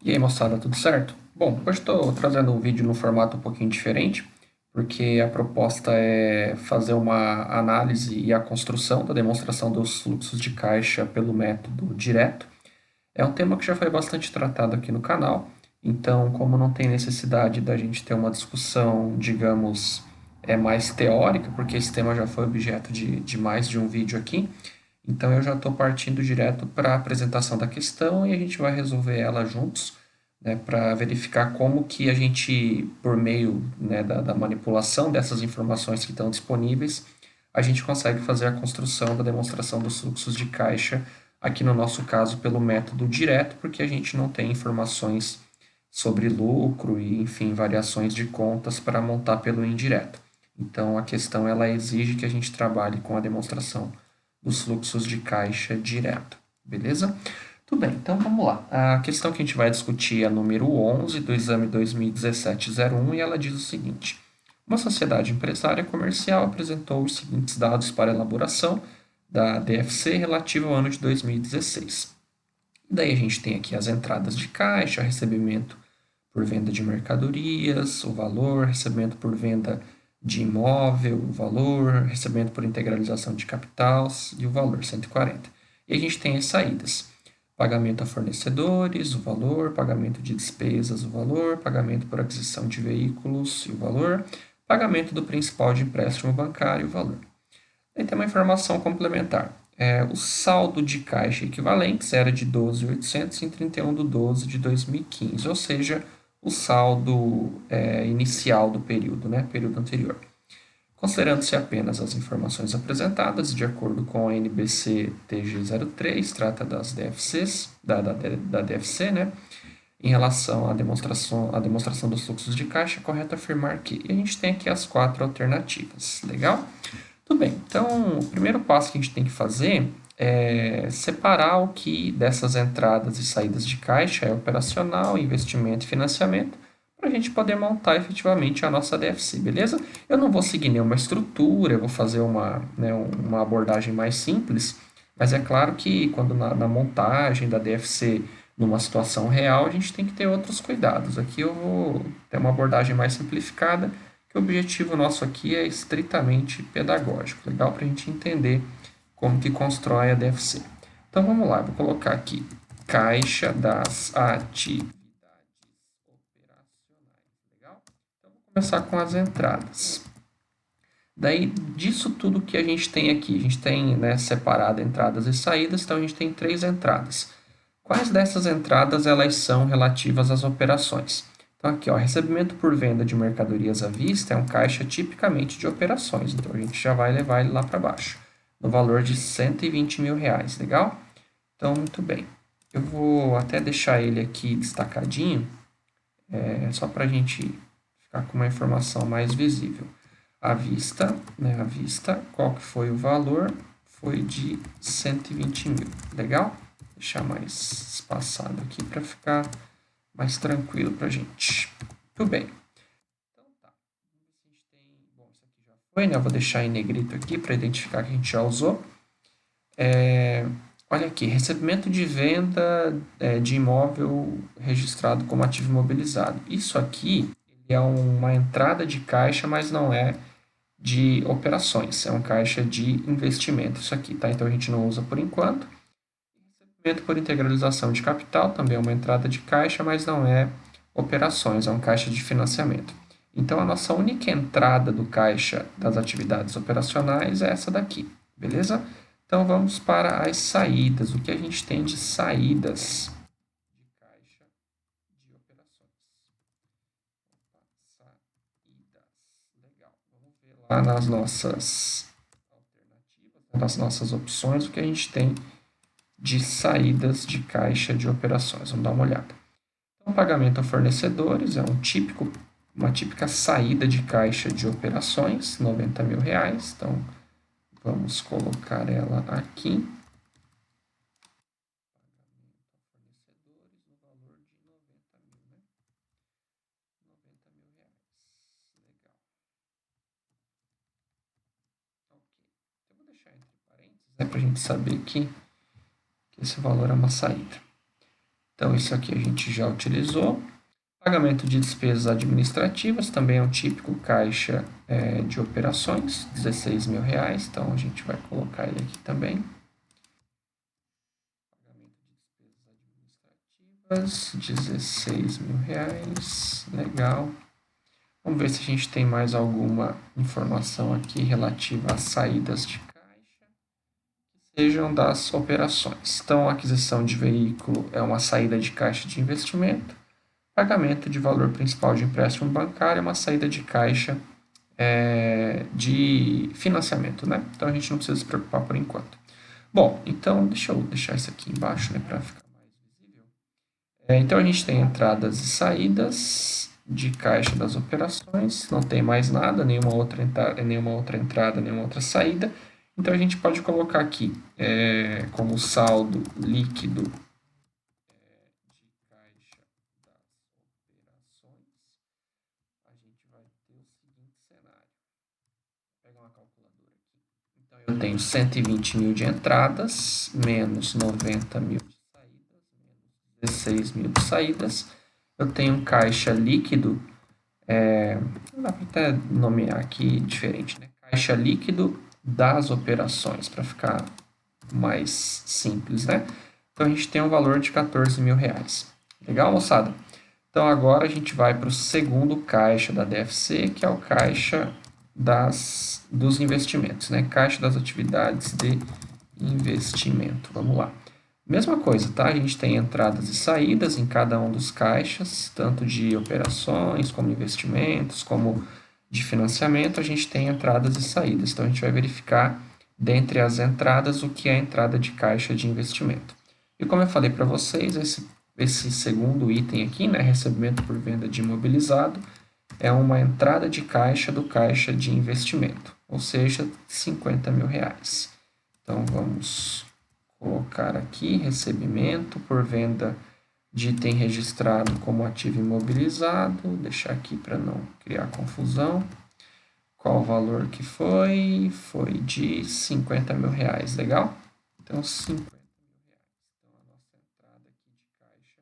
E aí, moçada, tudo certo? Bom, hoje estou trazendo um vídeo no formato um pouquinho diferente, porque a proposta é fazer uma análise e a construção da demonstração dos fluxos de caixa pelo método direto. É um tema que já foi bastante tratado aqui no canal, então, como não tem necessidade da gente ter uma discussão, digamos, mais teórica, porque esse tema já foi objeto de mais de um vídeo aqui, então eu já estou partindo direto para a apresentação da questão e a gente vai resolver ela juntos, né, para verificar como que a gente, por meio, né, da manipulação dessas informações que estão disponíveis, a gente consegue fazer a construção da demonstração dos fluxos de caixa, aqui no nosso caso pelo método direto, porque a gente não tem informações sobre lucro e, enfim, variações de contas para montar pelo indireto. Então a questão ela exige que a gente trabalhe com a demonstração dos fluxos de caixa direto, beleza? Tudo bem, então vamos lá. A questão que a gente vai discutir é a número 11 do exame 2017-01 e ela diz o seguinte: uma sociedade empresária comercial apresentou os seguintes dados para elaboração da DFC relativa ao ano de 2016. Daí a gente tem aqui as entradas de caixa, recebimento por venda de mercadorias, o valor, recebimento por venda de imóvel, o valor, recebimento por integralização de capital e o valor, 140. E a gente tem as saídas. Pagamento a fornecedores, o valor, pagamento de despesas, o valor, pagamento por aquisição de veículos e o valor, pagamento do principal de empréstimo bancário e o valor. Aí tem uma informação complementar. O saldo de caixa equivalentes era de 12.800 em 31 de 12 de 2015, ou seja, o saldo inicial do período, né, período anterior. Considerando-se apenas as informações apresentadas, de acordo com a NBC TG03, trata das DFCs, da DFC, né, em relação à demonstração dos fluxos de caixa, é correto afirmar que. E a gente tem aqui as quatro alternativas, legal? Tudo bem, então o primeiro passo que a gente tem que fazer é separar o que dessas entradas e saídas de caixa é operacional, investimento e financiamento, para a gente poder montar efetivamente a nossa DFC, beleza? Eu não vou seguir nenhuma estrutura, eu vou fazer uma abordagem mais simples, mas é claro que quando na montagem da DFC numa situação real, a gente tem que ter outros cuidados. Aqui eu vou ter uma abordagem mais simplificada, que o objetivo nosso aqui é estritamente pedagógico, legal? Para a gente entender como que constrói a DFC. Então vamos lá, vou colocar aqui caixa das atividades operacionais, legal? Então vou começar com as entradas. Daí, disso tudo que a gente tem aqui, a gente tem, né, separado entradas e saídas, então a gente tem três entradas. Quais dessas entradas elas são relativas às operações? Então aqui, ó, recebimento por venda de mercadorias à vista é um caixa tipicamente de operações, então a gente já vai levar ele lá para baixo, no valor de R$ 120.000, legal? Então, muito bem. Eu vou até deixar ele aqui destacadinho, só para a gente ficar com uma informação mais visível. À vista, né, à vista, qual que foi o valor? Foi de 120 mil, legal? Deixar mais espaçado aqui para ficar mais tranquilo para a gente. Tudo bem. Então tá. A gente tem, bom, isso aqui já foi, né? Eu vou deixar em negrito aqui para identificar que a gente já usou. Olha aqui, recebimento de venda de imóvel registrado como ativo imobilizado. Isso aqui é uma entrada de caixa, mas não é de operações, é um caixa de investimento. Isso aqui, tá? Então a gente não usa por enquanto. Recebimento por integralização de capital também é uma entrada de caixa, mas não é operações, é um caixa de financiamento. Então a nossa única entrada do caixa das atividades operacionais é essa daqui, beleza? Então vamos para as saídas. O que a gente tem de saídas de caixa de operações? Saídas. Legal. Vamos ver lá nas nossas alternativas, nas nossas opções, o que a gente tem de saídas de caixa de operações. Vamos dar uma olhada. Então, pagamento a fornecedores é uma típica saída de caixa de operações, R$ 90.000. Então, vamos colocar ela aqui. Fornecedores no valor de 90 mil, né? R$ 90.000. Legal. Ok. Então, eu vou deixar entre parênteses, né, para a gente saber que esse valor é uma saída. Então, isso aqui a gente já utilizou. Pagamento de despesas administrativas, também é um típico caixa de operações, R$ 16.000. Então, a gente vai colocar ele aqui também. Pagamento de despesas administrativas, R$ 16.000. Legal. Vamos ver se a gente tem mais alguma informação aqui relativa às saídas de caixa, que sejam das operações. Então, a aquisição de veículo é uma saída de caixa de investimento. Pagamento de valor principal de empréstimo bancário é uma saída de caixa de financiamento, né? Então, a gente não precisa se preocupar por enquanto. Bom, então, deixa eu deixar isso aqui embaixo, né, para ficar mais visível. Então, a gente tem entradas e saídas de caixa das operações, não tem mais nada, nenhuma outra entrada, nenhuma outra saída. Então, a gente pode colocar aqui como saldo líquido de caixa das operações. A gente vai ter o seguinte cenário. Vou pegar uma calculadora aqui. Então, eu tenho 120 mil de entradas, menos 90 mil de saídas, menos 16 mil de saídas. Eu tenho um caixa líquido, dá para até nomear aqui diferente, né? Caixa líquido das operações, para ficar mais simples, né? Então, a gente tem um valor de R$ 14.000. Legal, moçada? Então, agora a gente vai para o segundo caixa da DFC, que é o caixa dos investimentos, né? Caixa das atividades de investimento. Vamos lá. Mesma coisa, tá? A gente tem entradas e saídas em cada um dos caixas, tanto de operações, como investimentos, como de financiamento, a gente tem entradas e saídas. Então, a gente vai verificar, dentre as entradas, o que é a entrada de caixa de investimento. E como eu falei para vocês, esse segundo item aqui, né, recebimento por venda de imobilizado, é uma entrada de caixa do caixa de investimento, ou seja, R$ 50.000. Então, vamos colocar aqui recebimento por venda de item registrado como ativo imobilizado, deixar aqui para não criar confusão. Qual o valor que foi? Foi de R$ 50.000, legal? Então, R$ 50.000. Então, a nossa entrada aqui de caixa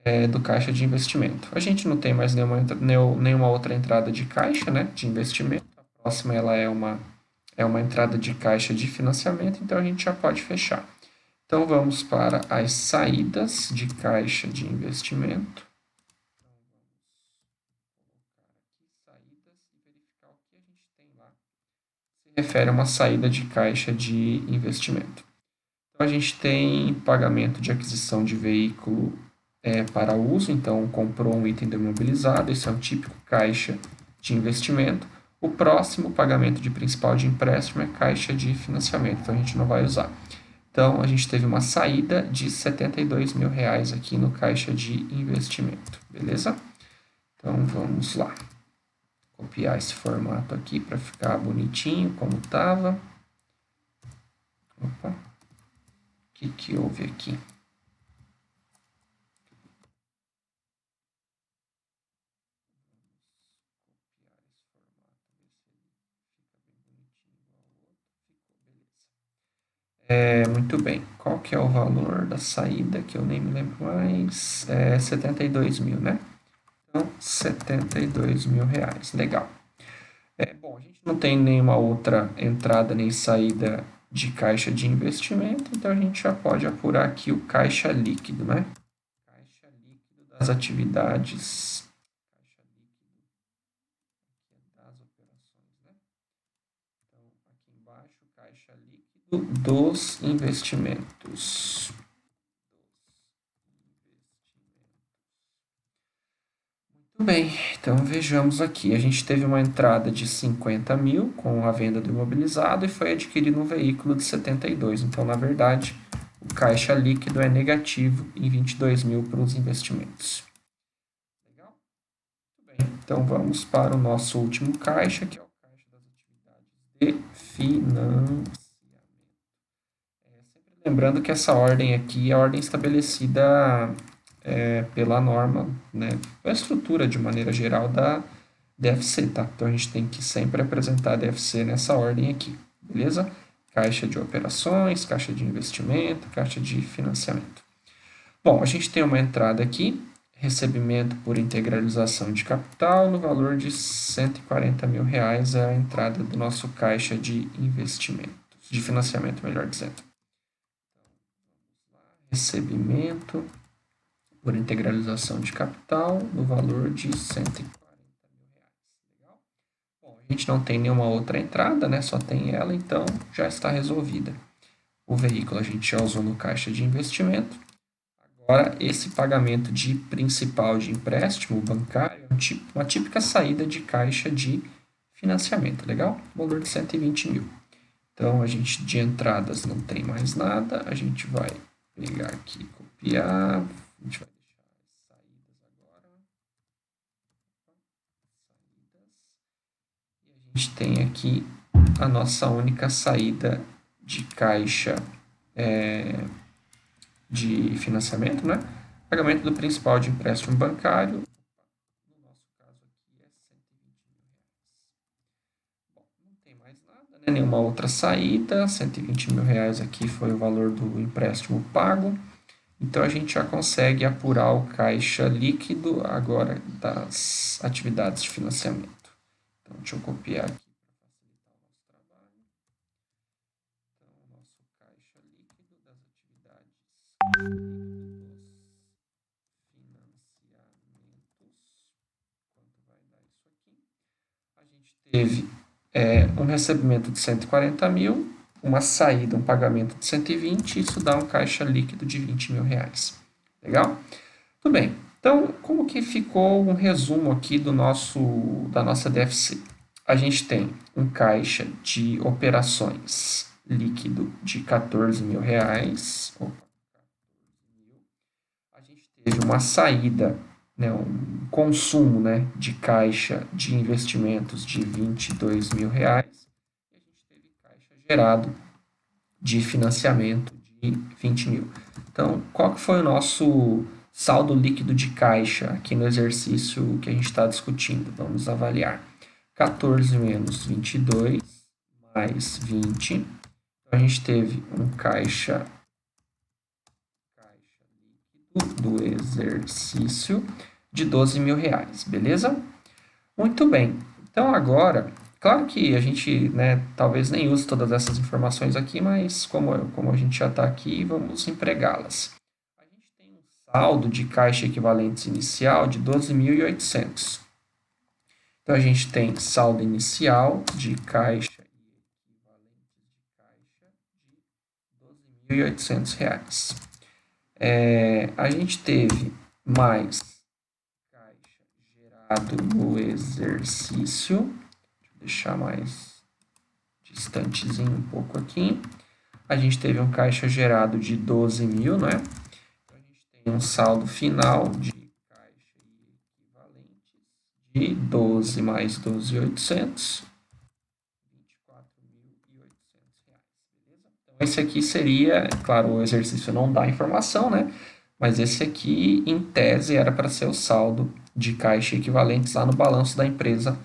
é do caixa de investimento. A gente não tem mais nenhuma outra entrada de caixa, né, de investimento. A próxima ela é uma entrada de caixa de financiamento, então a gente já pode fechar. Então, vamos para as saídas de caixa de investimento. Então, vamos colocar aqui saídas e verificar o que a gente tem lá. Se refere a uma saída de caixa de investimento. Então, a gente tem pagamento de aquisição de veículo para uso. Então, comprou um item imobilizado, esse é um típico caixa de investimento. O próximo pagamento de principal de empréstimo é caixa de financiamento, então a gente não vai usar. Então, a gente teve uma saída de R$ 72.000 aqui no caixa de investimento, beleza? Então, vamos lá. Copiar esse formato aqui para ficar bonitinho, como estava. Opa, o que houve aqui? Muito bem. Qual que é o valor da saída, que eu nem me lembro mais? 72 mil, né? Então, R$ 72.000. Legal. Bom, a gente não tem nenhuma outra entrada nem saída de caixa de investimento, então a gente já pode apurar aqui o caixa líquido, né? Caixa líquido das atividades. Caixa líquido das operações, né? Então, aqui embaixo, caixa líquido dos investimentos. Muito bem, então vejamos aqui. A gente teve uma entrada de 50 mil com a venda do imobilizado e foi adquirido um veículo de 72. Então, na verdade, o caixa líquido é negativo em 22 mil para os investimentos. Legal? Muito bem, então vamos para o nosso último caixa, que é o caixa das atividades de financiamento. Sempre lembrando que essa ordem aqui é a ordem estabelecida pela norma, né, a estrutura de maneira geral da DFC, tá? Então a gente tem que sempre apresentar a DFC nessa ordem aqui, beleza? Caixa de operações, caixa de investimento, caixa de financiamento. Bom, a gente tem uma entrada aqui, recebimento por integralização de capital no valor de R$ 140 mil é a entrada do nosso caixa de investimentos, de financiamento, melhor dizendo. Recebimento por integralização de capital no valor de R$ 140 mil. Legal? Bom, a gente não tem nenhuma outra entrada, né? Só tem ela, então já está resolvida. O veículo a gente já usou no caixa de investimento. Agora, esse pagamento de principal de empréstimo bancário é uma típica saída de caixa de financiamento, legal? Valor de 120 mil. Então, a gente de entradas não tem mais nada. A gente vai pegar aqui, copiar. A gente vai deixar as saídas agora. Saídas. E a gente tem aqui a nossa única saída de caixa de financiamento, né? Pagamento do principal de empréstimo bancário. No nosso caso aqui é 120 mil reais. Bom, não tem mais nada, né? Nenhuma outra saída. 120 mil reais aqui foi o valor do empréstimo pago. Então a gente já consegue apurar o caixa líquido agora das atividades de financiamento. Então deixa eu copiar aqui para facilitar o nosso trabalho. Então, o nosso caixa líquido das atividades quanto vai dar isso aqui? A gente teve um recebimento de 140 mil, uma saída, um pagamento de 120, isso dá um caixa líquido de 20 mil reais. Legal? Tudo bem. Então, como que ficou um resumo aqui da nossa DFC? A gente tem um caixa de operações líquido de 14 mil reais. A gente teve uma saída, né, um consumo, né, de caixa de investimentos de 22 mil reais. E a gente teve caixa gerado de financiamento de 20 mil. Então, qual que foi o nosso saldo líquido de caixa aqui no exercício que a gente está discutindo? Vamos avaliar. 14 menos 22 mais 20. Então, a gente teve um caixa líquido do exercício de 12 mil reais, beleza? Muito bem. Então, agora, claro que a gente, né, talvez nem use todas essas informações aqui, mas como a gente já está aqui, vamos empregá-las. A gente tem um saldo de caixa equivalentes inicial de 12.800. Então, a gente tem saldo inicial de caixa e equivalentes de caixa de 12.800 reais. A gente teve mais caixa gerado no exercício. Deixa eu deixar mais distantezinho um pouco aqui. A gente teve um caixa gerado de 12 mil, né? Então, a gente tem um saldo final de caixa e equivalentes de 12 mais 12.800, 24.800 reais, beleza? Então, esse aqui seria, claro, o exercício não dá informação, né? Mas esse aqui, em tese, era para ser o saldo de caixa equivalentes lá no balanço da empresa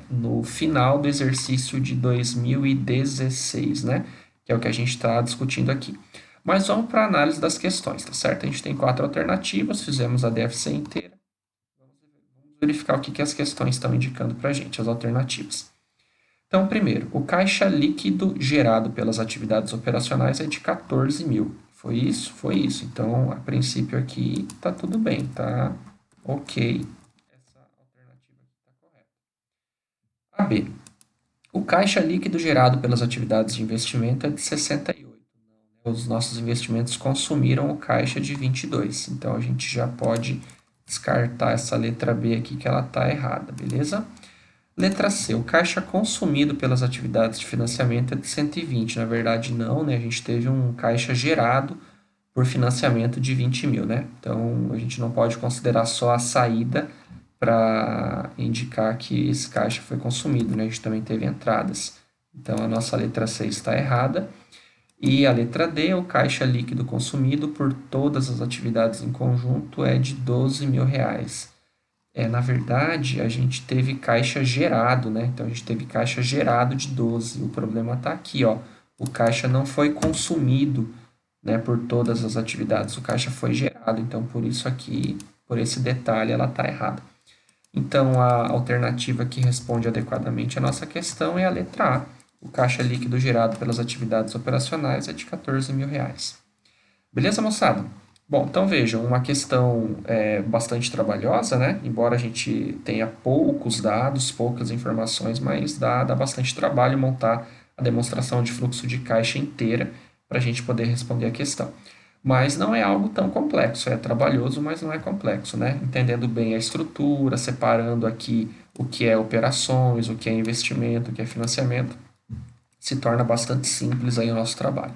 no final do exercício de 2016, né? Que é o que a gente está discutindo aqui. Mas vamos para a análise das questões, tá certo? A gente tem 4 alternativas, fizemos a DFC inteira. Vamos verificar o que as questões estão indicando para a gente, as alternativas. Então, primeiro, o caixa líquido gerado pelas atividades operacionais é de 14 mil. Foi isso? Foi isso. Então, a princípio aqui está tudo bem, tá ok. Essa alternativa aqui está correta. A B. O caixa líquido gerado pelas atividades de investimento é de 68. Os nossos investimentos consumiram o caixa de 22. Então, a gente já pode descartar essa letra B aqui, que ela está errada, beleza? Letra C. O caixa consumido pelas atividades de financiamento é de 120. Na verdade, não, né? A gente teve um caixa gerado por financiamento de 20 mil, né? Então, a gente não pode considerar só a saída para indicar que esse caixa foi consumido, né? A gente também teve entradas. Então, a nossa letra C está errada. E a letra D, o caixa líquido consumido por todas as atividades em conjunto é de 12 mil reais. Na verdade, a gente teve caixa gerado, né? Então, a gente teve caixa gerado de 12. O problema está aqui, ó. O caixa não foi consumido né, por todas as atividades do caixa foi gerado. Então, por isso aqui, por esse detalhe, ela está errada. Então, a alternativa que responde adequadamente à nossa questão é a letra A. O caixa líquido gerado pelas atividades operacionais é de R$ 14.000. Beleza, moçada? Bom, então vejam, uma questão bastante trabalhosa, né? Embora a gente tenha poucos dados, poucas informações, mas dá bastante trabalho montar a demonstração de fluxo de caixa inteira para a gente poder responder a questão. Mas não é algo tão complexo, é trabalhoso, mas não é complexo, né? Entendendo bem a estrutura, separando aqui o que é operações, o que é investimento, o que é financiamento, se torna bastante simples aí o nosso trabalho.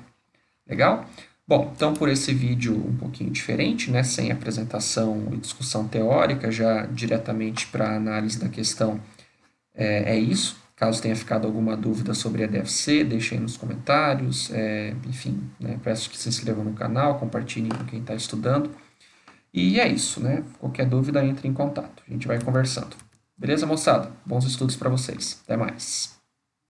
Legal? Bom, então por esse vídeo um pouquinho diferente, né, sem apresentação e discussão teórica, já diretamente para a análise da questão, é isso. Caso tenha ficado alguma dúvida sobre a EDFC, deixe aí nos comentários. Enfim, né, peço que se inscrevam no canal, compartilhem com quem está estudando. E é isso, né? Qualquer dúvida, entre em contato. A gente vai conversando. Beleza, moçada? Bons estudos para vocês. Até mais.